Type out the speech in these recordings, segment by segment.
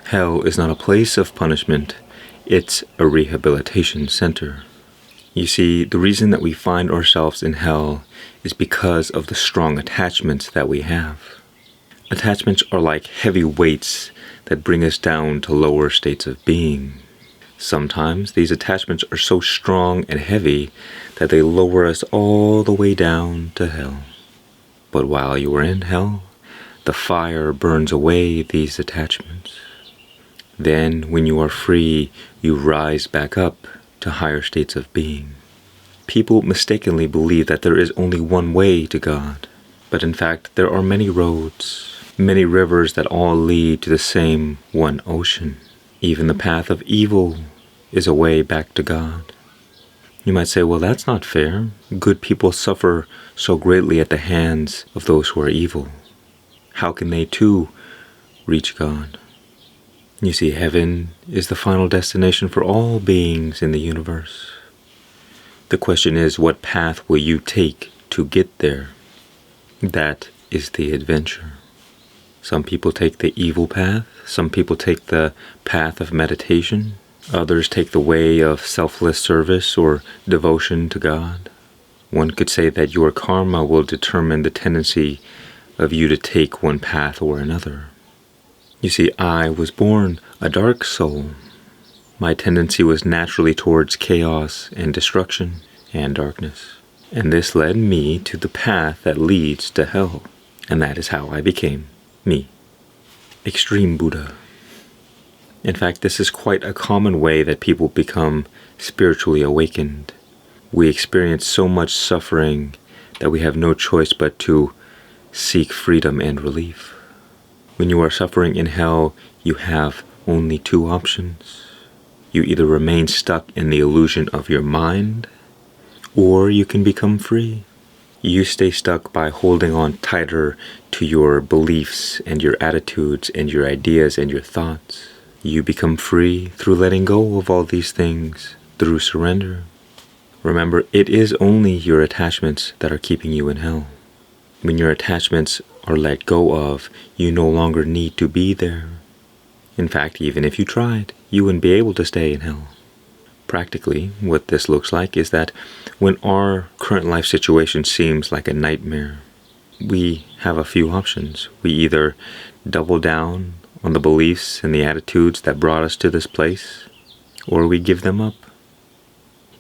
Hell is not a place of punishment, it's a rehabilitation center. You see, the reason that we find ourselves in hell is because of the strong attachments that we have. Attachments are like heavy weights that bring us down to lower states of being. Sometimes these attachments are so strong and heavy that they lower us all the way down to hell. But while you are in hell, the fire burns away these attachments. Then, when you are free, you rise back up to higher states of being. People mistakenly believe that there is only one way to God, but in fact there are many roads, many rivers that all lead to the same one ocean. Even the path of evil is a way back to God. You might say, well, that's not fair. Good people suffer so greatly at the hands of those who are evil. How can they too reach God? You see, heaven is the final destination for all beings in the universe. The question is, what path will you take to get there? That is the adventure. Some people take the evil path. Some people take the path of meditation. Others take the way of selfless service or devotion to God. One could say that your karma will determine the tendency of you to take one path or another. You see, I was born a dark soul. My tendency was naturally towards chaos and destruction and darkness. And this led me to the path that leads to hell. And that is how I became me. Extreme Buddha. In fact, this is quite a common way that people become spiritually awakened. We experience so much suffering that we have no choice but to seek freedom and relief. When you are suffering in hell, you have only two options. You either remain stuck in the illusion of your mind, or you can become free. You stay stuck by holding on tighter to your beliefs and your attitudes and your ideas and your thoughts. You become free through letting go of all these things, through surrender. Remember, it is only your attachments that are keeping you in hell. When your attachments are let go of, you no longer need to be there. In fact, even if you tried, you wouldn't be able to stay in hell. Practically, what this looks like is that when our current life situation seems like a nightmare, we have a few options. We either double down on the beliefs and the attitudes that brought us to this place, or we give them up.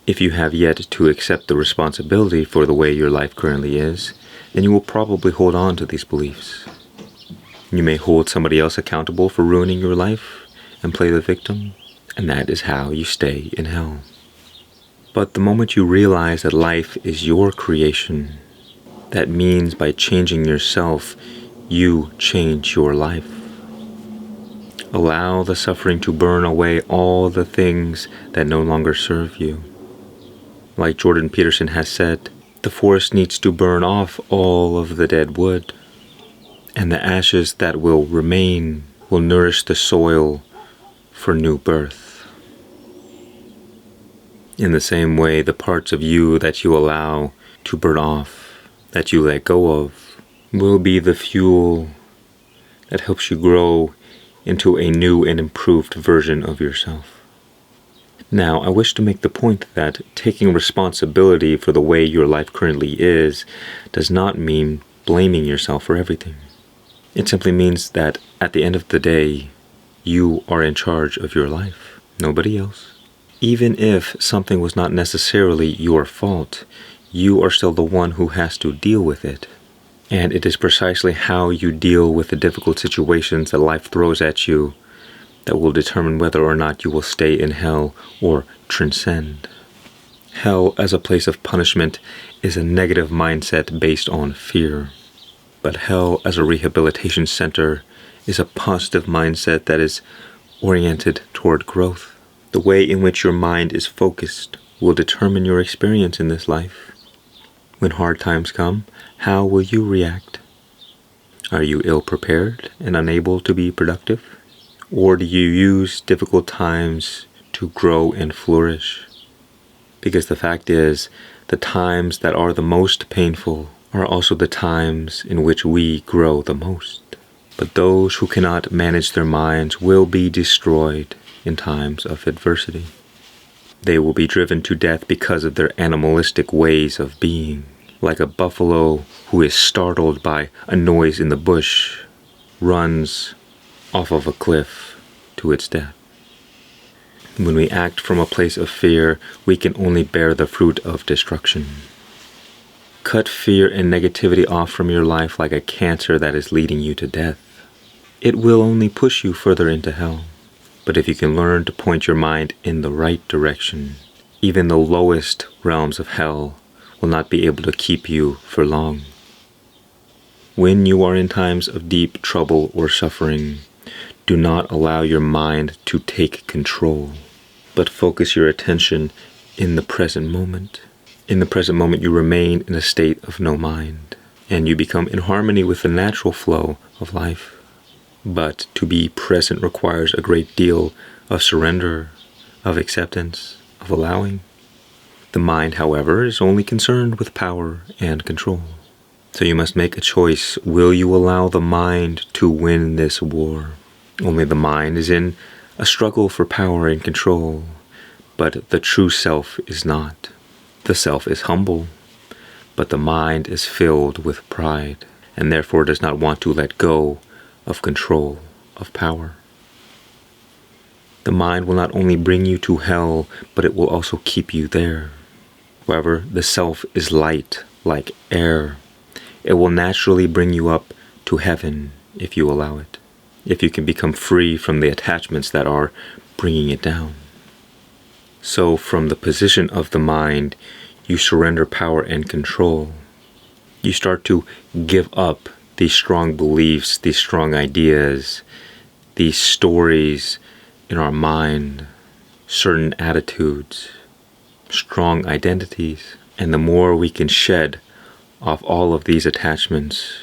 If you have yet to accept the responsibility for the way your life currently is, then you will probably hold on to these beliefs. You may hold somebody else accountable for ruining your life and play the victim, and that is how you stay in hell. But the moment you realize that life is your creation, that means by changing yourself, you change your life. Allow the suffering to burn away all the things that no longer serve you. Like Jordan Peterson has said, the forest needs to burn off all of the dead wood, and the ashes that will remain will nourish the soil for new birth. In the same way, the parts of you that you allow to burn off, that you let go of, will be the fuel that helps you grow into a new and improved version of yourself. Now, I wish to make the point that taking responsibility for the way your life currently is does not mean blaming yourself for everything. It simply means that at the end of the day, you are in charge of your life, nobody else. Even if something was not necessarily your fault, you are still the one who has to deal with it. And it is precisely how you deal with the difficult situations that life throws at you that will determine whether or not you will stay in hell or transcend. Hell as a place of punishment is a negative mindset based on fear. But hell as a rehabilitation center is a positive mindset that is oriented toward growth. The way in which your mind is focused will determine your experience in this life. When hard times come, how will you react? Are you ill-prepared and unable to be productive? Or do you use difficult times to grow and flourish? Because the fact is, the times that are the most painful are also the times in which we grow the most. But those who cannot manage their minds will be destroyed in times of adversity. They will be driven to death because of their animalistic ways of being, like a buffalo who is startled by a noise in the bush, runs off of a cliff to its death. When we act from a place of fear, we can only bear the fruit of destruction. Cut fear and negativity off from your life like a cancer that is leading you to death. It will only push you further into hell. But if you can learn to point your mind in the right direction, even the lowest realms of hell will not be able to keep you for long. When you are in times of deep trouble or suffering, do not allow your mind to take control, but focus your attention in the present moment. In the present moment, you remain in a state of no mind, and you become in harmony with the natural flow of life. But to be present requires a great deal of surrender, of acceptance, of allowing. The mind, however, is only concerned with power and control. So you must make a choice. Will you allow the mind to win this war? Only the mind is in a struggle for power and control, but the true self is not. The self is humble, but the mind is filled with pride, and therefore does not want to let go of control, of power. The mind will not only bring you to hell, but it will also keep you there. However, the self is light, like air. It will naturally bring you up to heaven if you allow it, if you can become free from the attachments that are bringing it down. So from the position of the mind, you surrender power and control. You start to give up these strong beliefs, these strong ideas, these stories in our mind, certain attitudes, strong identities. And the more we can shed off all of these attachments,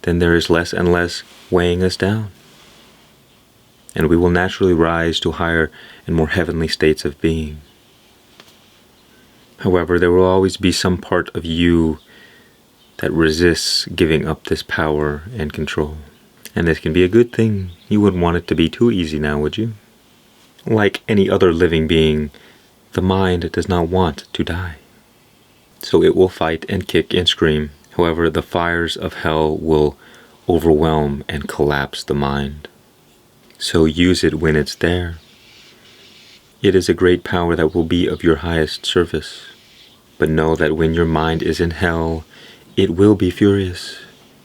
then there is less and less weighing us down. And we will naturally rise to higher and more heavenly states of being. However, there will always be some part of you that resists giving up this power and control. And this can be a good thing. You wouldn't want it to be too easy now, would you? Like any other living being, the mind does not want to die. So it will fight and kick and scream. However, the fires of hell will overwhelm and collapse the mind. So use it when it's there. It is a great power that will be of your highest service. But know that when your mind is in hell, it will be furious,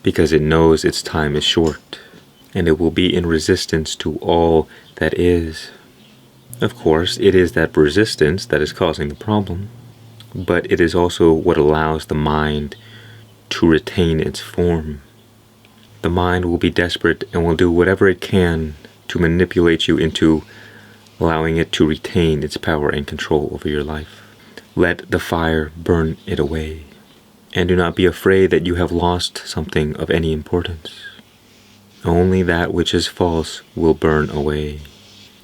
because it knows its time is short, and it will be in resistance to all that is. Of course, it is that resistance that is causing the problem, but it is also what allows the mind to retain its form. The mind will be desperate and will do whatever it can to manipulate you into allowing it to retain its power and control over your life. Let the fire burn it away. And do not be afraid that you have lost something of any importance. Only that which is false will burn away,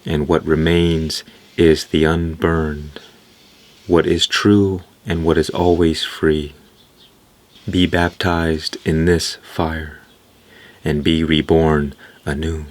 and what remains is the unburned, what is true and what is always free. Be baptized in this fire, and be reborn anew.